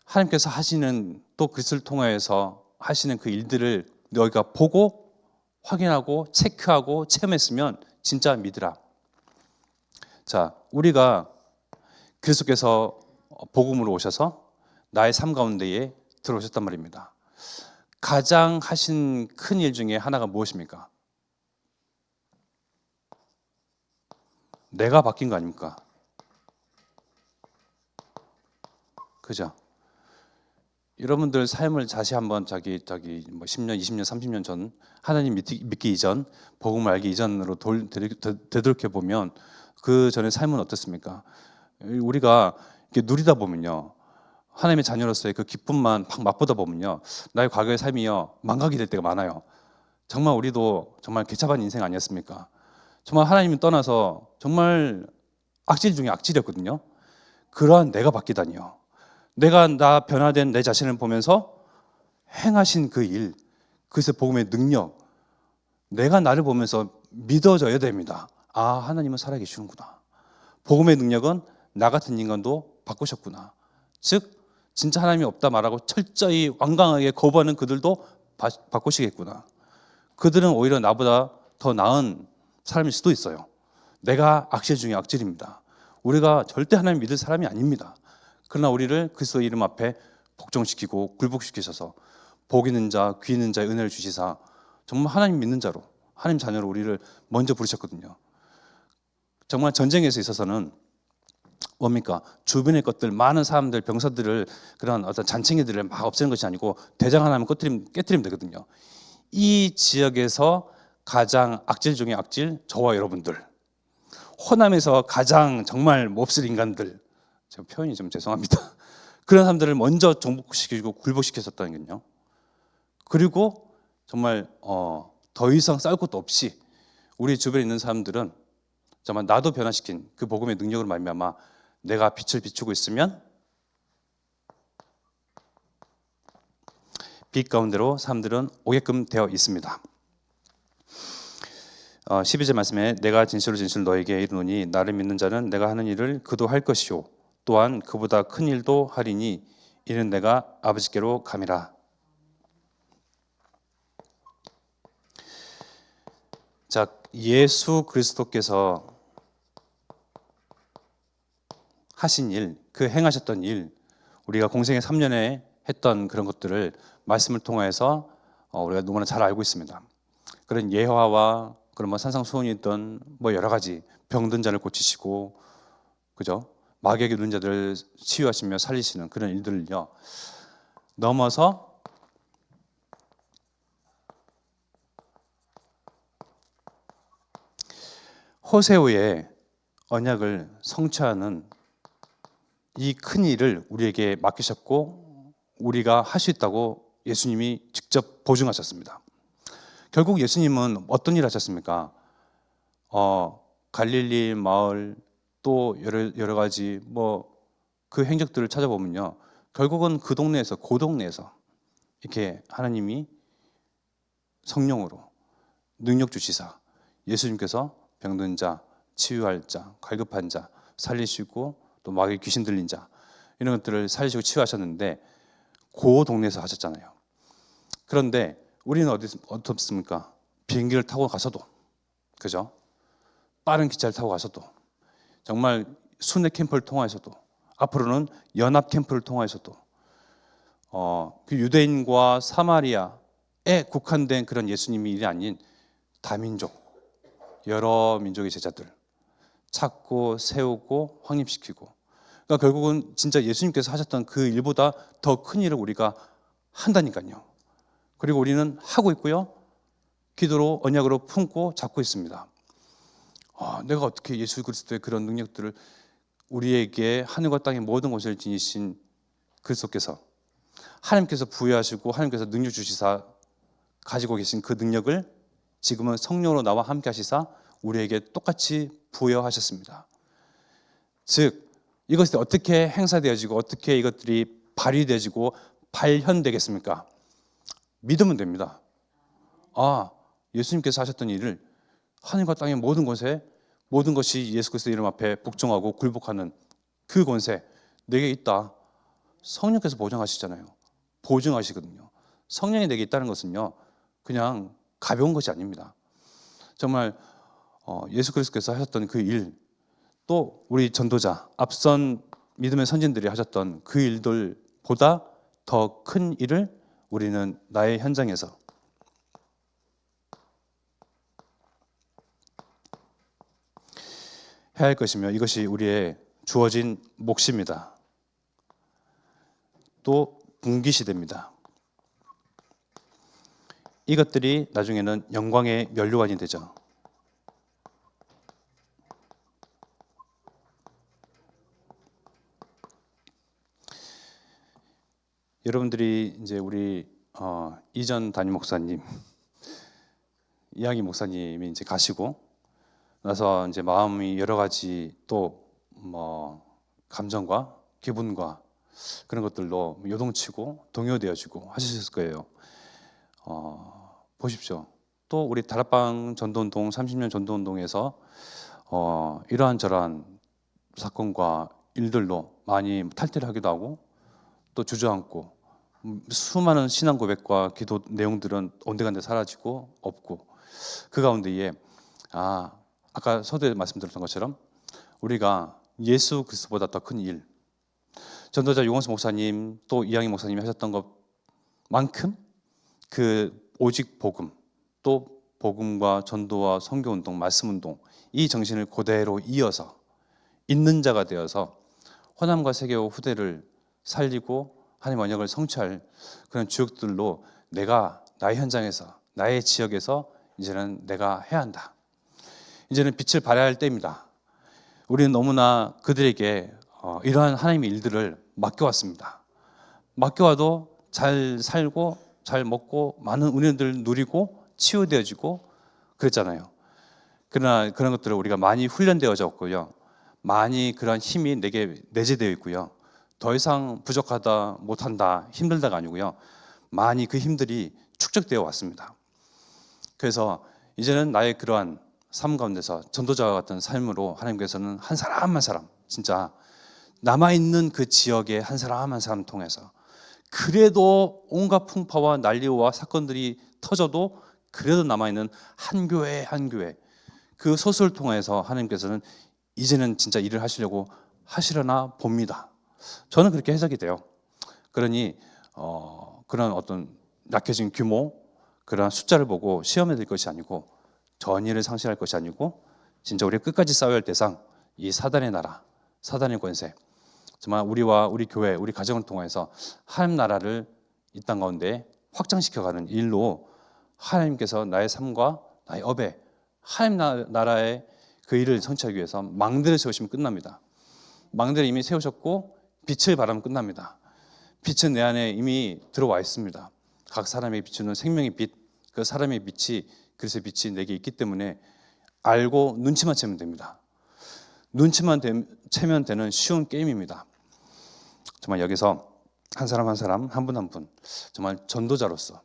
하나님께서 하시는, 또 그것을 통해서 하시는 그 일들을 너희가 보고 확인하고 체크하고 체험했으면 진짜 믿으라. 자, 우리가 그리스도께서 복음으로 오셔서 나의 삶 가운데에 들어오셨단 말입니다. 가장 하신 큰 일 중에 하나가 무엇입니까? 내가 바뀐 거 아닙니까? 그죠? 여러분들 삶을 다시 한번 자기 뭐 10년, 20년, 30년 전, 하나님 믿기 이전, 복음을 알기 이전으로 되돌이켜 보면 그 전의 삶은 어떻습니까? 우리가 이렇게 누리다 보면요, 하나님의 자녀로서의 그 기쁨만 막 맛보다 보면요, 나의 과거의 삶이요 망각이 될 때가 많아요. 정말 우리도 정말 개차반 인생 아니었습니까? 정말 하나님이 떠나서 정말 악질 중에 악질이었거든요. 그러한 내가 바뀌다니요. 내가 나 변화된 내 자신을 보면서 행하신 그 일, 그것의 복음의 능력, 내가 나를 보면서 믿어져야 됩니다. 아, 하나님은 살아계시는구나. 복음의 능력은 나 같은 인간도 바꾸셨구나. 즉 진짜 하나님이 없다 말하고 철저히 완강하게 거부하는 그들도 바꾸시겠구나. 그들은 오히려 나보다 더 나은 사람일 수도 있어요. 내가 악질 중에 악질입니다. 우리가 절대 하나님 믿을 사람이 아닙니다. 그러나 우리를 그리스도 이름 앞에 복종시키고 굴복시키셔서 복 있는 자, 귀 있는 자의 은혜를 주시사 정말 하나님 믿는 자로, 하나님 자녀로 우리를 먼저 부르셨거든요. 정말 전쟁에서 있어서는 뭡니까? 주변의 것들, 많은 사람들, 병사들을, 그런 어떤 잔챙이들을 막 없애는 것이 아니고 대장 하나만 깨뜨리면 되거든요. 이 지역에서 가장 악질 중에 악질, 저와 여러분들, 호남에서 가장 정말 몹쓸 인간들, 제 표현이 좀 죄송합니다. 그런 사람들을 먼저 정복시키고 굴복시켰었다는 거요. 그리고 정말 더 이상 싸울 것도 없이 우리 주변에 있는 사람들은 정말 나도 변화시킨 그 복음의 능력으로 말미암아 내가 빛을 비추고 있으면 빛 가운데로 사람들은 오게끔 되어 있습니다. 12절 말씀에 내가 진실로 너에게 이르노니 나를 믿는 자는 내가 하는 일을 그도 할 것이요 또한 그보다 큰 일도 하리니 이는 내가 아버지께로 감이라. 자, 예수 그리스도께서 하신 일, 그 행하셨던 일, 우리가 공생의 3년에 했던 그런 것들을 말씀을 통해서 우리가 너무나 잘 알고 있습니다. 그런 예화와 그런 산상수훈이 있던 여러 가지 병든 자를 고치시고, 그죠? 마귀에게 누른 자들을 치유하시며 살리시는 그런 일들을요 넘어서 호세오의 언약을 성취하는 이 큰 일을 우리에게 맡기셨고 우리가 할 수 있다고 예수님이 직접 보증하셨습니다. 결국 예수님은 어떤 일을 하셨습니까? 갈릴리 마을 또 여러 가지 그 행적들을 찾아보면요, 결국은 그 동네에서 이렇게 하나님이 성령으로 능력 주시사 예수님께서 병든 자, 치유할 자, 갈급한 자 살리시고 또 마귀 귀신 들린 자 이런 것들을 살리시고 치유하셨는데 그 동네에서 하셨잖아요. 그런데 우리는 어떻습니까? 비행기를 타고 가서도, 그죠? 빠른 기차를 타고 가서도, 정말 순회 캠프를 통해서도, 앞으로는 연합 캠프를 통해서도 그 유대인과 사마리아에 국한된 그런 예수님이 일이 아닌 다민족, 여러 민족의 제자들 찾고 세우고 확립시키고, 그러니까 결국은 진짜 예수님께서 하셨던 그 일보다 더 큰 일을 우리가 한다니까요. 그리고 우리는 하고 있고요, 기도로 언약으로 품고 잡고 있습니다. 내가 어떻게 예수 그리스도의 그런 능력들을 우리에게 하늘과 땅의 모든 것을 지니신 그리스도께서 하나님께서 부여하시고 하나님께서 능력 주시사 가지고 계신 그 능력을 지금은 성령으로 나와 함께 하시사 우리에게 똑같이 부여하셨습니다. 즉 이것이 어떻게 행사되어지고 어떻게 이것들이 발휘되어지고 발현되겠습니까? 믿으면 됩니다. 예수님께서 하셨던 일을 하늘과 땅의 모든 곳에 모든 것이 예수 그리스도의 이름 앞에 복종하고 굴복하는 그 권세 내게 있다. 성령께서 보장하시잖아요. 보증하시거든요. 성령이 내게 있다는 것은요, 그냥 가벼운 것이 아닙니다. 정말 예수 그리스도께서 하셨던 그 일, 또 우리 전도자, 앞선 믿음의 선진들이 하셨던 그 일들보다 더 큰 일을 우리는 나의 현장에서 해야 할 것이며 이것이 우리의 주어진 몫입니다. 또 분기시대입니다. 이것들이 나중에는 영광의 면류관이 되죠. 여러분들이 이제 우리 이전 담임 목사님 이양희 목사님이 이제 가시고 나서 이제 마음이 여러 가지 또 뭐 감정과 기분과 그런 것들로 요동치고 동요되어지고 하셨을 거예요. 보십시오. 또 우리 다락방 전도운동 30년 전도운동에서 이러한 저러한 사건과 일들로 많이 탈퇴를 하기도 하고 또 주저앉고 수많은 신앙 고백과 기도 내용들은 온데간데 사라지고 없고 그 가운데에 아까 서두에 말씀드렸던 것처럼 우리가 예수 그리스도보다 더 큰 일, 전도자 유광수 목사님 또 이양희 목사님이 하셨던 것만큼 그 오직 복음 또 복음과 전도와 선교운동, 말씀운동 이 정신을 그대로 이어서 있는 자가 되어서 호남과 세계와 후대를 살리고 하나님의 언약을 성취할 그런 주역들로 내가 나의 현장에서 나의 지역에서 이제는 내가 해야 한다. 이제는 빛을 발해야 할 때입니다. 우리는 너무나 그들에게 이러한 하나님의 일들을 맡겨왔습니다. 맡겨와도 잘 살고 잘 먹고 많은 은혜들을 누리고 치유되어지고 그랬잖아요. 그러나 그런 것들을 우리가 많이 훈련되어졌고요. 많이 그런 힘이 내게 내재되어 있고요. 더 이상 부족하다, 못한다, 힘들다가 아니고요. 많이 그 힘들이 축적되어 왔습니다. 그래서 이제는 나의 그러한 삶 가운데서 전도자와 같은 삶으로 하나님께서는 한 사람 한 사람 진짜 남아있는 그 지역의 한 사람 한 사람 통해서 그래도 온갖 풍파와 난리와 사건들이 터져도 그래도 남아있는 한 교회 한 교회 그 소수를 통해서 하나님께서는 이제는 진짜 일을 하시려고 하시려나 봅니다. 저는 그렇게 해석이 돼요. 그러니 그런 어떤 약해진 규모 그런 숫자를 보고 시험에 들 것이 아니고 전의를 상실할 것이 아니고 진짜 우리가 끝까지 싸워야 할 대상 이 사단의 나라 사단의 권세 정말 우리와 우리 교회 우리 가정을 통해서 하나님 나라를 이 땅 가운데 확장시켜가는 일로 하나님께서 나의 삶과 나의 업에 하나님 나라의 그 일을 성취하기 위해서 망대를 세우시면 끝납니다. 망대를 이미 세우셨고 빛을 바라면 끝납니다. 빛은 내 안에 이미 들어와 있습니다. 각 사람이 비추는 생명의 빛, 그 사람의 빛이 그래서 빛이 내게 있기 때문에 알고 눈치만 채면 됩니다. 눈치만 채면 되는 쉬운 게임입니다. 정말 여기서 한 사람 한 사람 한 분 한 분 정말 전도자로서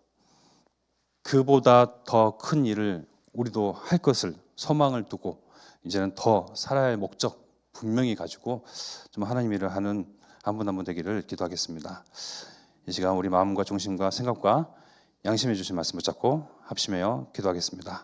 그보다 더 큰 일을 우리도 할 것을 소망을 두고 이제는 더 살아야 할 목적 분명히 가지고 좀 하나님 일을 하는 한 분 한 분 되기를 기도하겠습니다. 이 시간 우리 마음과 중심과 생각과 양심해 주신 말씀 붙잡고 합심하여 기도하겠습니다.